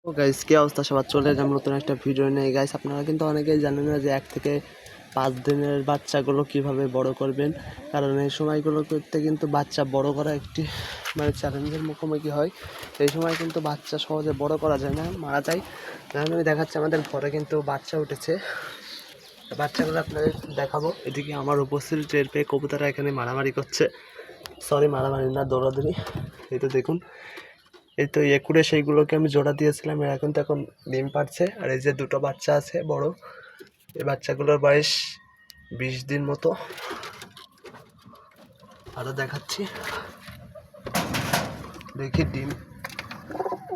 ও guys, কি অবস্থা সবার? চলে এলাম নতুন একটা ভিডিও নিয়ে। গাইস, আপনারা কিন্তু অনেকেই জানেন না যে 1 থেকে 5 দিনের বাচ্চাগুলো কিভাবে বড় করবেন, কারণ এই সময়গুলো করতে কিন্তু বাচ্চা বড় করা একটি চ্যালেঞ্জের মুখোমুখি হয়। এই সময় কিন্তু বাচ্চা সহজে বড় করা যায় না, মারা যায়। যেমন আমি দেখাচ্ছি, আমাদের ঘরে কিন্তু বাচ্চা উঠেছে। বাচ্চাগুলো আপনাদের দেখাবো। এদিকে আমার উপস্থিত টের পেয়ে কবুতররা এখানে মারামারি করছে। সরি, মারামারি না, দৌড়াদৌড়ি। এই তো দেখুন, এই তো একুড়ে সেইগুলোকে আমি জোড়া দিয়েছিলাম, এরা কিন্তু এখন ডিম পাড়ছে। আর এই যে দুটো বাচ্চা আছে বড়, এই বাচ্চাগুলোর বয়স 20 দিন মতো। আরও দেখাচ্ছি, দেখি ডিম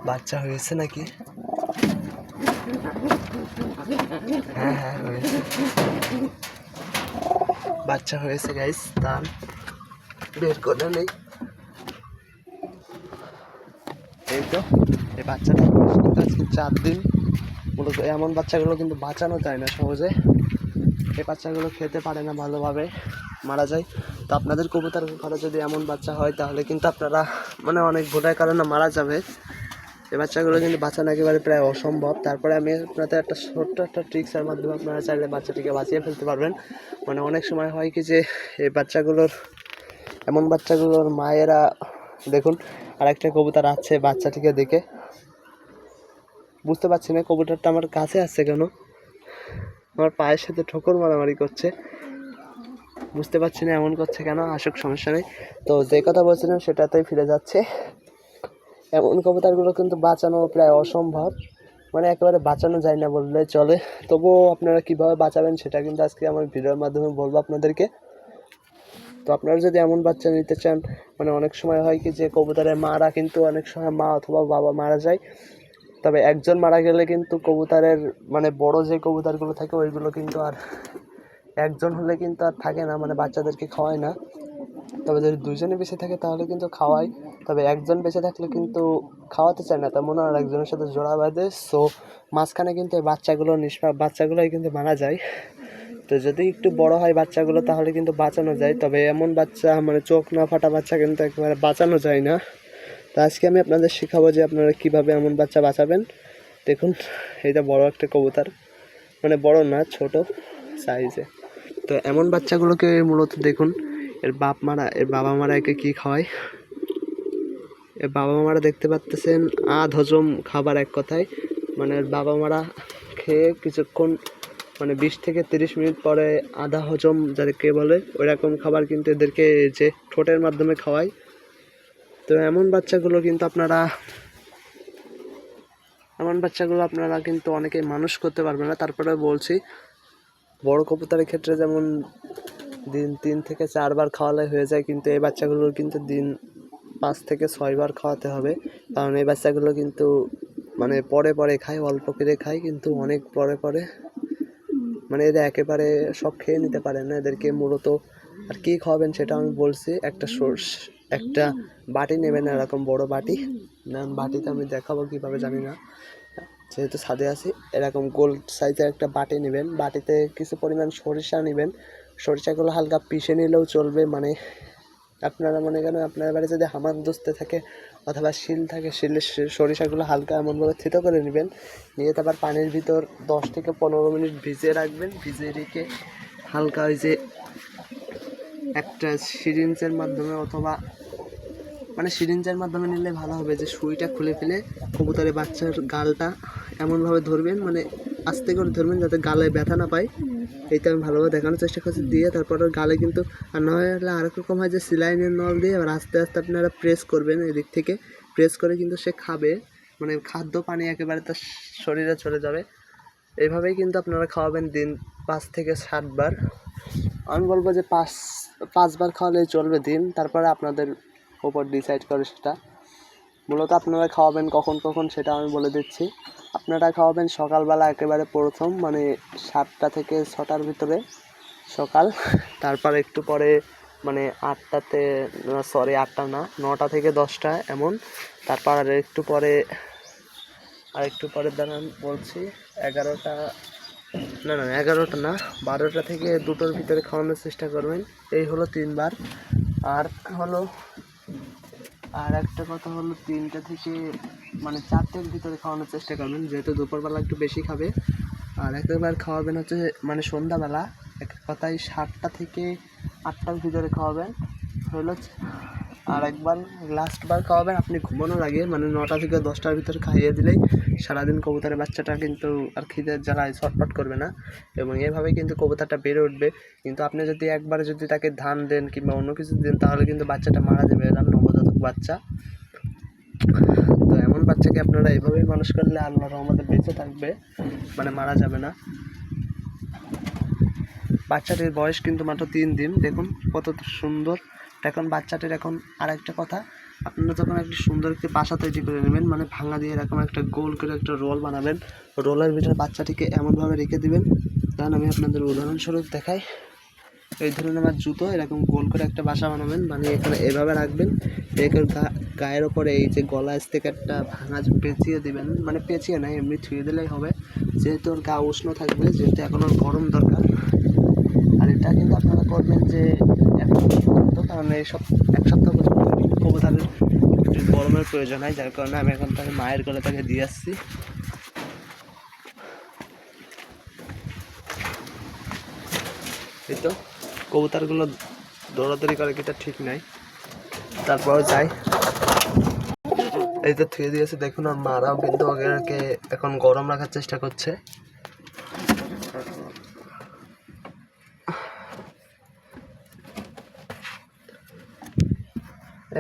বাচ্চা হয়েছে নাকি। হ্যাঁ হ্যাঁ, হয়েছে, বাচ্চা হয়েছে গাইস। তার বের করে নেই। এই তো এই বাচ্চাটা কিন্তু আজকে 4 দিন। মূলত এমন বাচ্চাগুলো কিন্তু বাঁচানো যায় না সহজে। এই বাচ্চাগুলো খেতে পারে না ভালোভাবে, মারা যায়। তো আপনাদের কবুতর ঘরে যদি এমন বাচ্চা হয় তাহলে কিন্তু আপনারা অনেক ভোটার কারণে মারা যাবে। এই বাচ্চাগুলো কিন্তু বাঁচানো একেবারে প্রায় অসম্ভব। তারপরে আমি আপনাদের একটা ছোট্ট একটা ট্রিক্সের মাধ্যমে আপনারা চাইলে বাচ্চাটিকে বাঁচিয়ে ফেলতে পারবেন। অনেক সময় হয় কি যে এই এমন বাচ্চাগুলোর মায়েরা, দেখুন আর একটা কবুতর আছে, বাচ্চাটিকে দেখে বুঝতে পারছি না কবুতরটা আমার কাছে আসছে কেন, আমার পায়ের সাথে ঠোকর মারামারি করছে, বুঝতে পারছি না এমন করছে কেন। আসুক, সমস্যা নেই। তো যে কথা বলছিলাম সেটাতেই ফিরে যাচ্ছে। এমন কবুতরগুলো কিন্তু বাঁচানো প্রায় অসম্ভব, একেবারে বাঁচানো যায় না বললে চলে। তবুও আপনারা কীভাবে বাঁচাবেন সেটা কিন্তু আজকে আমার ভিডিওর মাধ্যমে বলবো আপনাদেরকে। তো আপনারা যদি এমন বাচ্চা নিতে চান, অনেক সময় হয় কি যে কবুতরের মারা কিন্তু অনেক সময় মা অথবা বাবা মারা যায়। তবে একজন মারা গেলে কিন্তু কবুতরের বড় যে কবুতরগুলো থাকে ওইগুলো কিন্তু আর, একজন হলে কিন্তু আর থাকে না, বাচ্চাদেরকে খাওয়ায় না। তবে যদি দুজনে বেঁচে থাকে তাহলে কিন্তু খাওয়াই। তবে একজন বেঁচে থাকলে কিন্তু খাওয়াতে চায় না, তেমন আর একজনের সাথে জোড়া বাঁধে। সো মাঝখানে কিন্তু এই বাচ্চাগুলোই কিন্তু মারা যায়। তো যদি একটু বড় হয় বাচ্চাগুলো তাহলে কিন্তু বাঁচানো যায়। তবে এমন বাচ্চা চোখ না ফাটা বাচ্চা কিন্তু একেবারে বাঁচানো যায় না। তো আজকে আমি আপনাদের শেখাবো যে আপনারা কীভাবে এমন বাচ্চা বাঁচাবেন। দেখুন, এইটা বড় একটা কবুতর, বড় না, ছোট সাইজে। তো এমন বাচ্চাগুলোকে মূলত দেখুন, এর বাবা মারা একে কী খাওয়ায়। এর বাবা মারা দেখতে পাচ্তেছেন আধ হজম খাবার, এক কথায় এর বাবা মারা খেয়ে কিছুক্ষণ 20 থেকে 30 মিনিট পরে আধা হজম যাদেরকে বলে ওইরকম খাবার কিন্তু এদেরকে যে ঠোঁটের মাধ্যমে খাওয়ায়। তো এমন বাচ্চাগুলো আপনারা কিন্তু অনেকেই মানুষ করতে পারবে না। তারপরে বলছি, বড় কবুতরের ক্ষেত্রে যেমন দিন 3 থেকে 4 বার খাওয়ালে হয়ে যায়, কিন্তু এই বাচ্চাগুলোর কিন্তু দিন 5 থেকে 6 বার খাওয়াতে হবে। কারণ এই বাচ্চাগুলো কিন্তু পরে পরে খায়, অল্প করে খায়, কিন্তু অনেক পরে পরে এরা একেবারে সব খেয়ে নিতে পারে না। এদেরকে মূলত আর কী খাওয়াবেন সেটা আমি বলছি। একটা বাটি নেবেন, এরকম বড় বাটি নেন। বাটিতে আমি দেখাবো কীভাবে জানি না, যেহেতু ছাদে আছি। এরকম গোল সাইজের একটা বাটি নেবেন, বাটিতে কিছু পরিমাণ সরিষা নেবেন। সরিষাগুলো হালকা পিষে নিলেও চলবে। আপনারা মনে করেন আপনার বাড়ি যদি হামানদিস্তা থাকে অথবা শিল থাকে, শিলের সরিষাগুলো হালকা এমনভাবে থেতো করে নেবেন। নিয়ে তারপর পানির ভিতর 10 থেকে 15 মিনিট ভিজিয়ে রাখবেন। ভিজিয়ে রেখে হালকা ওই যে একটা সিরিঞ্জের মাধ্যমে অথবা সিরিঞ্জের মাধ্যমে নিলে ভালো হবে, যে সুইটা খুলে ফেলে কবুতরের বাচ্চার গালটা এমনভাবে ধরবেন, আস্তে করে ধরবেন যাতে গালে ব্যথা না পায়। এইটা আমি ভালোভাবে দেখানোর চেষ্টা করছি। দিয়ে তারপর গালে কিন্তু, আর না হলে আরেক রকম হয় যে সিলাইনের নল দিয়ে আবার আস্তে আস্তে আপনারা প্রেস করবেন। এদিক থেকে প্রেস করে কিন্তু সে খাবে, খাদ্য পানি একেবারে তার শরীরে চলে যাবে। এইভাবেই কিন্তু আপনারা খাওয়াবেন দিন 5 থেকে 7 বার। আমি বলবো যে 5 বার খাওয়ালেই চলবে দিন। তারপরে আপনাদের ওপর ডিসাইড করে সেটা। মূলত আপনারা খাওয়াবেন কখন কখন সেটা আমি বলে দিচ্ছি। আপনারা খাওয়াবেন সকালবেলা, একেবারে প্রথম 7টা থেকে 6টার ভিতরে সকাল। তারপর একটু পরে 8টাতে, সরি 8টা না, 9টা থেকে 10টা এমন। তারপর আর একটু পরে দাঁড়ান বলছি, 11টা না, 11টা না, 12টা থেকে 2টোর ভিতরে খাওয়ানোর চেষ্টা করবেন। এই হলো 3 বার। আর একটা কথা হলো 3টে থেকে মানে 4টের ভিতরে খাওয়ানোর চেষ্টা করবেন, যেহেতু দুপুরবেলা একটু বেশি খাবে। আর একবার খাওয়াবেন হচ্ছে মানে সন্ধ্যাবেলা, এক কথায় 7টা থেকে 8টার ভিতরে খাওয়াবেন হলো। আর একবার লাস্টবার খাওয়াবেন আপনি ঘুমানোর আগে, মানে 9টা থেকে 10টার ভিতরে খাইয়ে দিলেই সারাদিন কবুতরের বাচ্চাটা কিন্তু আর খিদের জ্বালায় ছটফট করবে না, এবং এভাবে কিন্তু কবুতরটা বেড়ে উঠবে। কিন্তু আপনি যদি একবারে যদি তাকে ধান দেন কিংবা অন্য কিছু দেন, তাহলে কিন্তু বাচ্চাটা মারা যাবে, এরা নবজাতক বাচ্চা। তো এমন বাচ্চাকে আপনারা এভাবেই মানুষ করলে আল্লাহর রহমতে বেঁচে থাকবে, মানে মারা যাবে না। বাচ্চাটির বয়স কিন্তু মাত্র 3 দিন, দেখুন কত সুন্দর। এখন বাচ্চাটির এখন আর একটা কথা, আপনারা যখন একটি সুন্দর একটি বাসা তৈরি করে নেবেন, মানে ভাঙা দিয়ে এরকম একটা গোল করে একটা রোল বানাবেন, রোলের ভিতরে বাচ্চাটিকে এমনভাবে রেখে দিবেন। কারণ আমি আপনাদের উদাহরণস্বরূপ দেখাই, এই ধরুন আমার জুতো এরকম গোল করে একটা বাসা বানাবেন, বানিয়ে এখানে এভাবে রাখবেন, এর গায়ের ওপরে এই যে গলা থেকে একটা ভাঙা পেঁচিয়ে দিবেন, মানে পেঁচিয়ে নাই এমনি ছুঁয়ে দিলেই হবে, যেহেতু ওর গা উষ্ণ থাকবে, যেহেতু এখন ওর গরম দরকার। আর এটা কিন্তু আপনারা করবেন যে 1 সপ্তাহ পর্যন্ত, কারণ এই এক সপ্তাহ পর্যন্ত কবুতরের একটু গরমের প্রয়োজন হয়, যার কারণে আমি এখন তাকে মায়ের গলে তাকে দিয়ে আসছি। এই তো কবুতরগুলো দৌড়াদৌড়ি করে কিটা ঠিক নাই, তারপর যাই, এই তো থুয়ে দিয়েছে। দেখুন আর মারাও কিন্তু ওকে এখন গরম রাখার চেষ্টা করছে।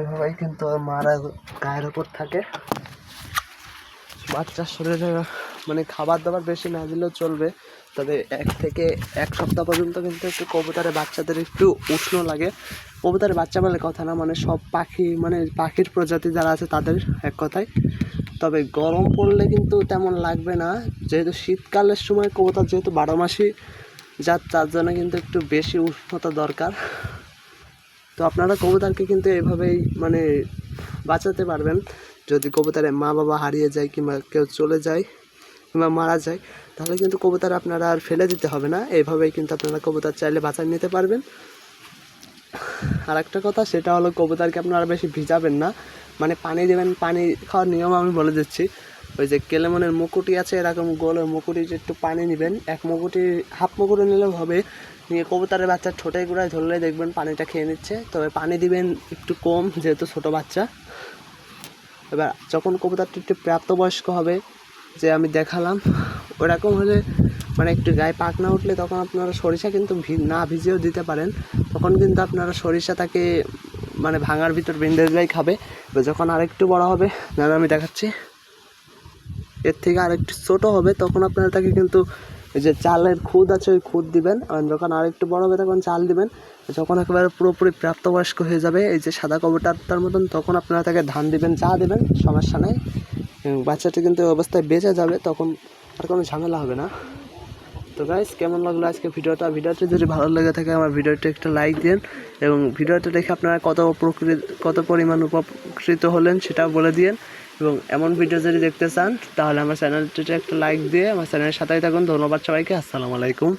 এভাবেই কিন্তু মারা গায়ের ওপর থাকে। বাচ্চার শরীরে মানে খাবার দাবার বেশি না দিলেও চলবে, তবে 1 থেকে 1 সপ্তাহ পর্যন্ত কিন্তু একটু কবুতরের বাচ্চাদের একটু উষ্ণ লাগে। কবুতরের বাচ্চা বলে কথা না, মানে সব পাখি, মানে পাখির প্রজাতি যারা আছে তাদের এক কথায়। তবে গরম পড়লে কিন্তু তেমন লাগবে না, যেহেতু শীতকালের সময় কবুতর যেহেতু 12 মাসই তার জন্য কিন্তু একটু বেশি উষ্ণতা দরকার। তো আপনারা কবুতরকে কিন্তু এভাবেই মানে বাঁচাতে পারবেন। যদি কবুতরের মা বাবা হারিয়ে যায় কিংবা কেউ চলে যায় কিংবা মারা যায়, তাহলে কিন্তু কবুতর আপনারা আর ফেলে দিতে হবে না, এইভাবেই কিন্তু আপনারা কবুতর চাইলে বাঁচায় নিতে পারবেন। আর একটা কথা, সেটা হলো কবুতরকে আপনারা বেশি ভিজাবেন না, মানে পানি দেবেন। পানি খাওয়ার নিয়ম আমি বলে দিচ্ছি, ওই যে কেলেমনের মুকুটি আছে এরকম গোল, ওই মুকুটিতে একটু পানি নেবেন, 1 মুকুটি 1/2 মুকুটি নিলেও হবে, নিয়ে কবুতরের বাচ্চার ঠোঁটে গুঁড়ায় ধরলে দেখবেন পানিটা খেয়ে নিচ্ছে। তবে পানি দিবেন একটু কম, যেহেতু ছোটো বাচ্চা। এবার যখন কবুতরটি একটু প্রাপ্তবয়স্ক হবে, যে আমি দেখালাম ওরকম হলে, মানে একটু গায়ে পাক না উঠলে, তখন আপনারা সরিষা কিন্তু না ভিজিয়েও দিতে পারেন। তখন কিন্তু আপনারা সরিষা তাকে মানে ভাঙার ভিতর বেঁধে দিলেই খাবে। যখন আরেকটু বড় হবে, যেন আমি দেখাচ্ছি, এর থেকে আরেকটু ছোটো হবে, তখন আপনারা তাকে কিন্তু এই যে চালের খুদ আছে ওই খুদ দিবেন। আর যখন আরেকটু বড় হবে তখন চাল দিবেন। যখন একেবারে পুরোপুরি প্রাপ্তবয়স্ক হয়ে যাবে, এই যে সাদা কবুতরটার মতন, তখন আপনারা তাকে ধান দিবেন, চা দিবেন, সমস্যা নেই। বাচ্চাটি কিন্তু অবস্থায় বেঁচে যাবে, তখন আর কোনো ঝামেলা হবে না। তো গাইস, কেমন লাগলো আজকে ভিডিওটি যদি ভালো লেগে থাকে আমার ভিডিওটি একটা লাইক দিন, এবং ভিডিওটা দেখে আপনারা কত পরিমাণ উপকৃত হলেন সেটাও বলে দিন। এবং এমন ভিডিও যদি দেখতে চান, তাহলে আমার চ্যানেলটিতে একটা লাইক দিয়ে আমার চ্যানেলের সাথেই থাকুন। ধন্যবাদ সবাইকে, আসসালামু আলাইকুম।